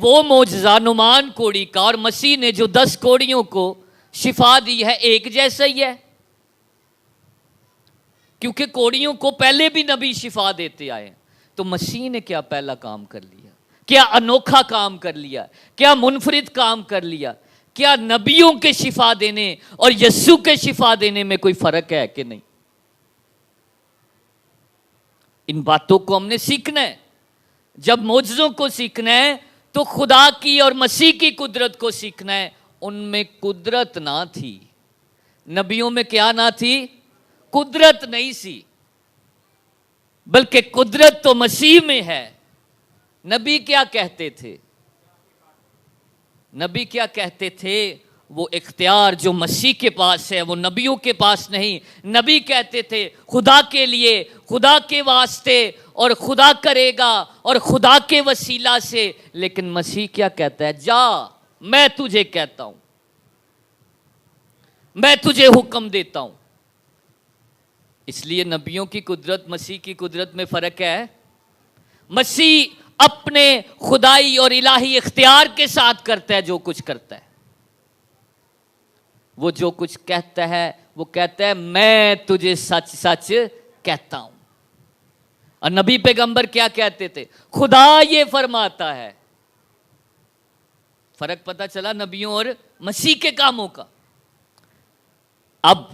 वो मौजज़ा नुमान कोड़ी का और मसीह ने जो 10 कोड़ियों को शिफा दी है एक जैसा ही है, क्योंकि कोड़ियों को पहले भी नबी शिफा देते आए। तो मसीह ने क्या पहला काम कर लिया, क्या अनोखा काम कर लिया, क्या मुनफरिद काम कर लिया? क्या नबियों के शिफा देने और यस्सु के शिफा देने में कोई फर्क है कि नहीं? इन बातों को हमने सीखना है। जब मौजज़ों को सीखना है तो खुदा की और मसीह की कुदरत को सीखना है। उनमें कुदरत ना थी, नबियों में क्या ना थी? कुदरत नहीं सी, बल्कि कुदरत तो मसीह में है। नबी क्या कहते थे? नबी क्या कहते थे? वो इख्तियार जो मसीह के पास है वो नबियों के पास नहीं। नबी कहते थे खुदा के लिए, खुदा के वास्ते, और खुदा करेगा और खुदा के वसीला से। लेकिन मसीह क्या कहता है? जा, मैं तुझे कहता हूं, मैं तुझे हुक्म देता हूं। इसलिए नबियों की कुदरत मसीह की कुदरत में फर्क है। मसीह अपने खुदाई और इलाही इख्तियार के साथ करता है जो कुछ करता है। वो जो कुछ कहता है वो कहता है मैं तुझे सच सच कहता हूं। और नबी पैगंबर क्या कहते थे? खुदा ये फरमाता है। फर्क पता चला नबियों और मसीह के कामों का। अब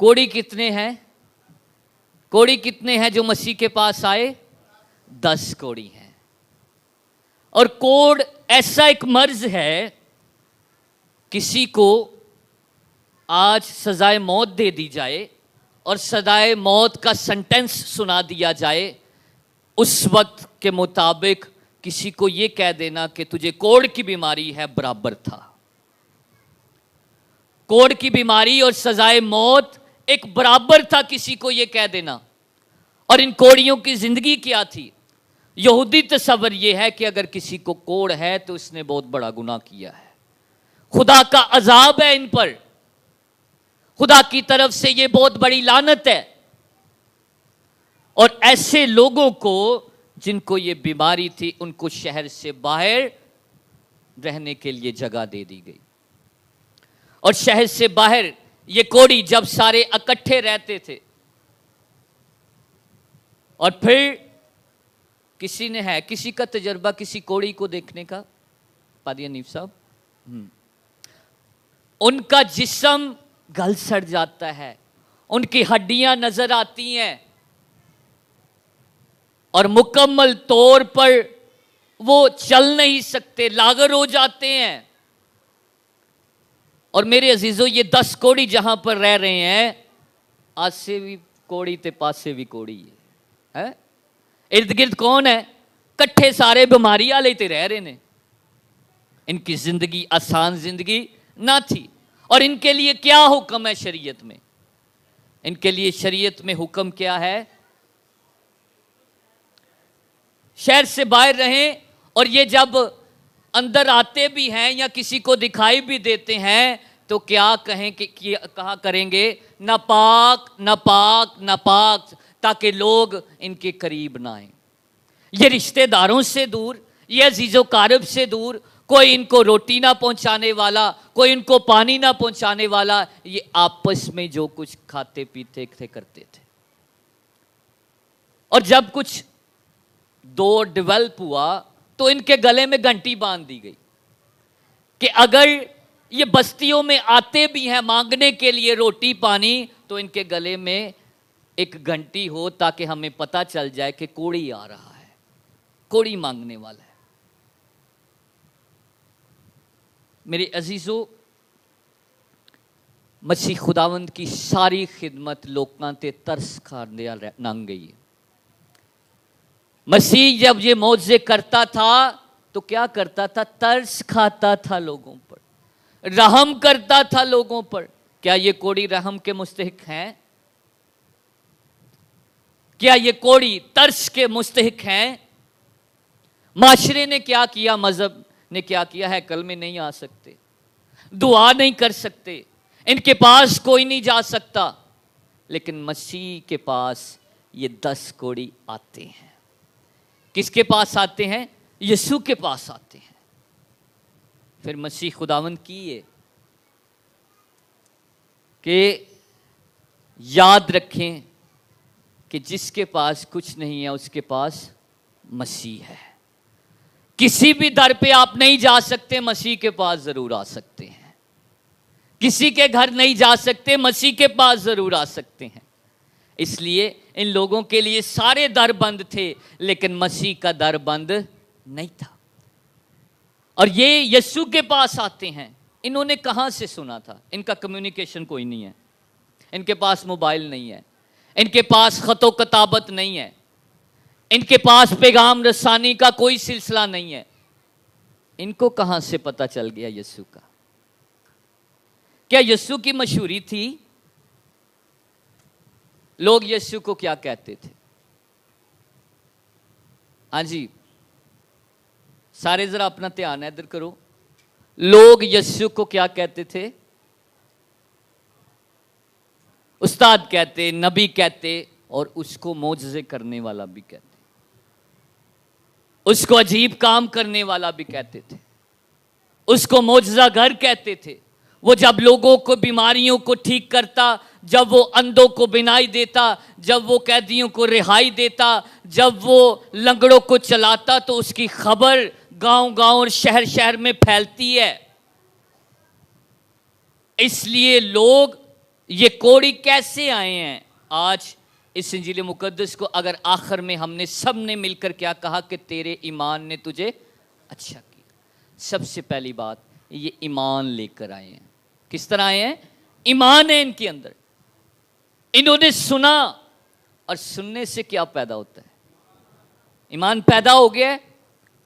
कोड़ी कितने हैं? कोड़ी कितने हैं जो मसीह के पास आए? 10 कोड़ी हैं। और कोड ऐसा एक मर्ज है, किसी को आज सजाए मौत दे दी जाए और सजाए मौत का सेंटेंस सुना दिया जाए, उस वक्त के मुताबिक किसी को यह कह देना कि तुझे कोड़ की बीमारी है बराबर था। कोड़ की बीमारी और सजाए मौत एक बराबर था, किसी को यह कह देना। और इन कोड़ियों की जिंदगी क्या थी? यहूदी तस्वर यह है कि अगर किसी को कोड़ है तो उसने बहुत बड़ा गुनाह किया है, खुदा का अजाब है इन पर, खुदा की तरफ से यह बहुत बड़ी लानत है। और ऐसे लोगों को जिनको यह बीमारी थी उनको शहर से बाहर रहने के लिए जगह दे दी गई। और शहर से बाहर ये कोड़ी जब सारे इकट्ठे रहते थे, और फिर किसी का तजर्बा किसी कोड़ी को देखने का? पादिया नीफ साहब, उनका जिस्म गल सड़ जाता है, उनकी हड्डियां नजर आती हैं और मुकम्मल तौर पर वो चल नहीं सकते, लागर हो जाते हैं। और मेरे अजीजों, ये 10 कोड़ी जहां पर रह रहे हैं, आज से भी कोड़ी ते पास से भी कोड़ी है। इर्द गिर्द कौन है? कट्ठे सारे बीमारी वाले ते रह रहे ने। इनकी जिंदगी आसान जिंदगी ना थी। और इनके लिए क्या हुक्म है शरीयत में? इनके लिए शरीयत में हुक्म क्या है? शहर से बाहर रहें। और ये जब अंदर आते भी हैं या किसी को दिखाई भी देते हैं तो क्या कहें कि कहा करेंगे? नापाक नापाक नापाक, ताकि लोग इनके करीब ना आए। ये रिश्तेदारों से दूर, ये अजीजो कारब से दूर, कोई इनको रोटी ना पहुंचाने वाला, कोई इनको पानी ना पहुंचाने वाला, ये आपस में जो कुछ खाते पीते थे करते थे। और जब कुछ दौर डेवलप हुआ तो इनके गले में घंटी बांध दी गई कि अगर ये बस्तियों में आते भी हैं मांगने के लिए रोटी पानी, तो इनके गले में एक घंटी हो ताकि हमें पता चल जाए कि कोड़ी आ रहा है, कोड़ी मांगने वाला है। मेरे अजीजों, मसीह खुदावंद की सारी खिदमत लोकां ते तरस खाने लंघ गई है। मसीह जब ये मौजे करता था तो क्या करता था? तरस खाता था लोगों पर, रहम करता था लोगों पर। क्या ये कोड़ी रहम के मुस्तहिक हैं? क्या ये कोड़ी तरस के मुस्तहिक हैं? माशरे ने क्या किया? मजहब ने क्या किया? हैकल में नहीं आ सकते, दुआ नहीं कर सकते, इनके पास कोई नहीं जा सकता। लेकिन मसीह के पास ये 10 कोड़ी आते हैं। किसके पास आते हैं? यीशु के पास आते हैं। फिर मसीह खुदावंद की ये कि याद रखें कि जिसके पास कुछ नहीं है उसके पास मसीह है। किसी भी दर पे आप नहीं जा सकते, मसीह के पास जरूर आ सकते हैं। किसी के घर नहीं जा सकते, मसीह के पास जरूर आ सकते हैं। इसलिए इन लोगों के लिए सारे दर बंद थे, लेकिन मसीह का दर बंद नहीं था। और ये यीशु के पास आते हैं। इन्होंने कहां से सुना था? इनका कम्युनिकेशन कोई नहीं है, इनके पास मोबाइल नहीं है, इनके पास खतो कताबत नहीं है, इनके पास पैगाम रसानी का कोई सिलसिला नहीं है। इनको कहां से पता चल गया यीशु का? क्या यीशु की मशहूरी थी? लोग यीशु को क्या कहते थे? हाँ जी, सारे जरा अपना ध्यान इधर करो। लोग यीशु को क्या कहते थे? उस्ताद कहते, नबी कहते, और उसको मोजज़े करने वाला भी कहते, उसको अजीब काम करने वाला भी कहते थे, उसको मोजज़ा घर कहते थे। वो जब लोगों को बीमारियों को ठीक करता, जब वो अंधों को बिनाई देता, जब वो कैदियों को रिहाई देता, जब वो लंगड़ों को चलाता, तो उसकी खबर गांव-गांव और शहर-शहर में फैलती है। इसलिए लोग ये कोड़ी कैसे आए हैं? आज इस इंजील मुकद्दस को अगर आखिर में हमने सब ने मिलकर क्या कहा कि तेरे ईमान ने तुझे अच्छा किया, सबसे पहली बात ये ईमान लेकर आए हैं। किस तरह आए हैं? ईमान है इनके अंदर। इन्होंने सुना, और सुनने से क्या पैदा होता है? ईमान पैदा हो गया है।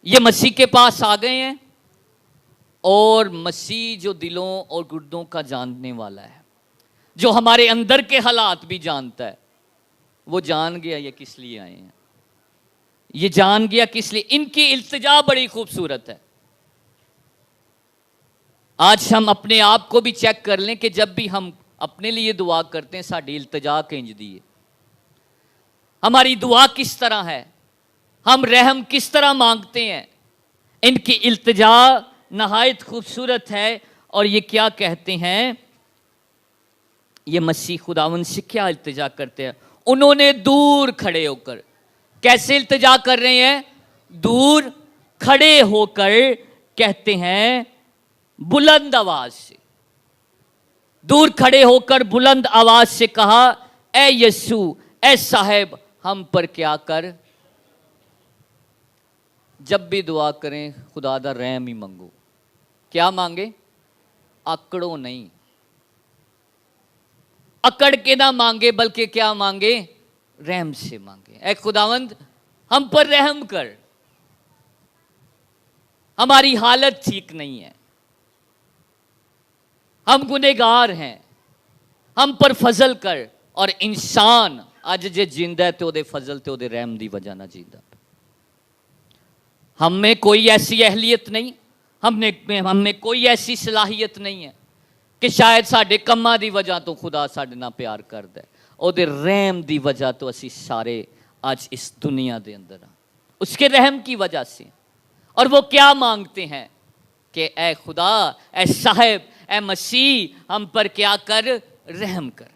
ये मसीह के पास आ गए हैं, और मसीह जो दिलों और गुर्दों का जानने वाला है, जो हमारे अंदर के हालात भी जानता है, वो जान गया ये किस लिए आए हैं। ये जान गया किस लिए। इनकी इल्तिजा बड़ी खूबसूरत है। आज हम अपने आप को भी चेक कर लें कि जब भी हम अपने लिए दुआ करते हैं, साड़ी इल्तिजा किंज दी है, हमारी दुआ किस तरह है, हम रहम किस तरह मांगते हैं। इनकी इल्तिजा नहायत खूबसूरत है। और ये क्या कहते हैं? ये मसीह खुदावन से क्या इल्तिजा करते हैं? उन्होंने दूर खड़े होकर, कैसे इल्तिजा कर रहे हैं? दूर खड़े होकर कहते हैं बुलंद आवाज से, दूर खड़े होकर बुलंद आवाज से कहा, ए यीशु, ए साहेब, हम पर क्या कर। जब भी दुआ करें खुदा दा रहम ही मंगो। क्या मांगे? आकड़ो नहीं, अकड़ के ना मांगे, बल्कि क्या मांगे? रहम से मांगे। ऐ खुदावंद, हम पर रहम कर, हमारी हालत ठीक नहीं है, हम गुनहगार हैं, हम पर फजल कर। और इंसान अज जे जिंदा है तो फजल तो रहम की वजह ना जिंदा। हम में कोई ऐसी अहलियत नहीं, हम में कोई ऐसी सलाहियत नहीं है कि शायद साडे कम्मां दी वजह तो खुदा साडे नाल प्यार करदा है। ओहदे रहम दी वजह तो असी सारे आज इस दुनिया दे अंदर आ, उसके रहम की वजह से। और वो क्या मांगते हैं कि ए खुदा, ए साहिब, ए मसीह, हम पर क्या कर? रहम कर।